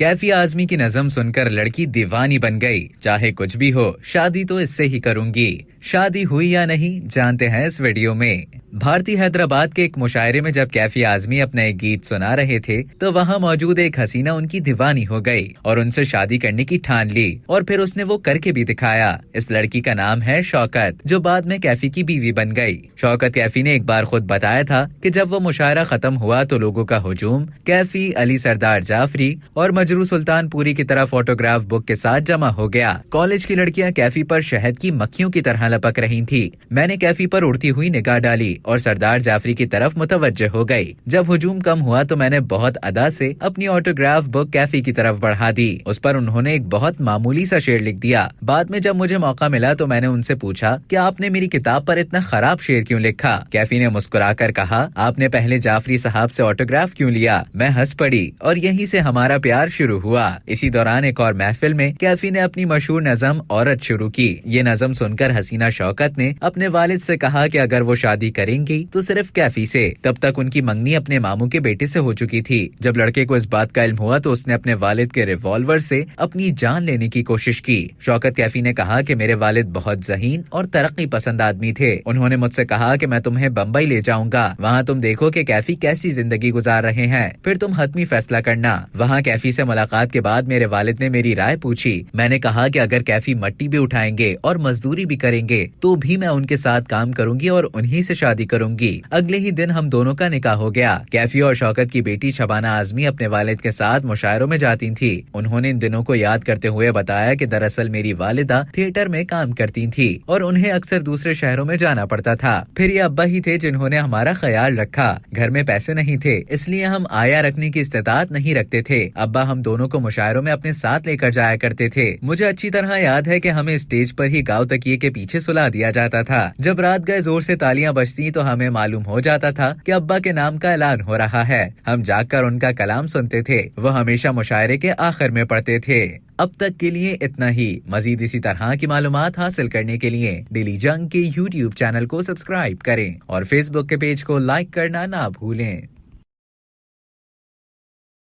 कैफी आजमी की नज़म सुनकर लड़की दीवानी बन गई। चाहे कुछ भी हो, शादी तो इससे ही करूंगी। शादी हुई या नहीं, जानते हैं इस वीडियो में। भारतीय हैदराबाद के एक मुशायरे में जब कैफी आजमी अपना एक गीत सुना रहे थे तो वहाँ मौजूद एक हसीना उनकी दीवानी हो गई और उनसे शादी करने की ठान ली और फिर उसने वो करके भी दिखाया। इस लड़की का नाम है शौकत, जो बाद में कैफी की बीवी बन गई। शौकत कैफी ने एक बार खुद बताया था कि जब वो मुशायरा खत्म हुआ तो लोगों का हुजूम कैफी, अली सरदार जाफरी और मजरू सुल्तानपुरी की तरफ फोटोग्राफ बुक के साथ जमा हो गया। कॉलेज की लड़कियां कैफी पर शहद की मक्खियों की तरह लपक रही थी। मैंने कैफी पर उड़ती हुई निगाह डाली और सरदार जाफरी की तरफ मुतवज्जह हो गई। जब हुजूम कम हुआ तो मैंने बहुत अदा से अपनी ऑटोग्राफ बुक कैफी की तरफ बढ़ा दी। उस पर उन्होंने एक बहुत मामूली सा शेर लिख दिया। बाद में जब मुझे मौका मिला तो मैंने उनसे पूछा कि आपने मेरी किताब पर इतना खराब शेर क्यों लिखा। कैफी ने मुस्कुराकर कहा, आपने पहले जाफरी साहब से ऑटोग्राफ क्यों लिया। मैं हंस पड़ी और यहीं से हमारा प्यार शुरू हुआ। इसी दौरान एक और महफिल में कैफी ने अपनी मशहूर नज़म औरत शुरू की। ये नज़म सुनकर हसीना शौकत ने अपने वालिद से कहा कि अगर वो शादी करेंगी तो सिर्फ कैफी से। तब तक उनकी मंगनी अपने मामू के बेटे से हो चुकी थी। जब लड़के को इस बात का इल्म हुआ तो उसने अपने वालिद के रिवॉल्वर से अपनी जान लेने की कोशिश की। शौकत कैफी ने कहा कि मेरे वालिद बहुत ज़हीन और तरक्की पसंद आदमी थे। उन्होंने मुझसे कहा कि मैं तुम्हें बम्बई ले जाऊंगा, वहाँ तुम देखो कि कैफी कैसी जिंदगी गुजार रहे हैं, फिर तुम हतमी फैसला करना। वहाँ कैफी से मुलाकात के बाद मेरे वालिद ने मेरी राय पूछी। मैंने कहा कि अगर कैफी मट्टी भी उठाएंगे और मजदूरी भी करेंगे तो भी मैं उनके साथ काम करूंगी और उन्हीं से शादी करूंगी। अगले ही दिन हम दोनों का निकाह हो गया। कैफी और शौकत की बेटी शबाना आजमी अपने वालिद के साथ मुशायरों में जाती थी। उन्होंने इन दिनों को याद करते हुए बताया कि दरअसल मेरी वालिदा थिएटर में काम करती थी और उन्हें अक्सर दूसरे शहरों में जाना पड़ता था। फिर ये अब्बा ही थे जिन्होंने हमारा ख्याल रखा। घर में पैसे नहीं थे, इसलिए हम आया रखने की इस्तेताअत नहीं रखते थे। अब्बा हम दोनों को मुशायरों में अपने साथ लेकर जाया करते थे। मुझे अच्छी तरह याद है कि हमें स्टेज पर ही गाँव तकिए के पीछे सुला दिया जाता था। जब रात गए जोर से तालियां बजती तो हमें मालूम हो जाता था कि अब्बा के नाम का ऐलान हो रहा है। हम जागकर उनका कलाम सुनते थे। वो हमेशा मुशायरे के आखिर में पढ़ते थे। अब तक के लिए इतना ही। मजीद इसी तरह की मालूमात हासिल करने के लिए डेली जंग के YouTube चैनल को सब्सक्राइब करें और Facebook के पेज को लाइक करना ना भूलें।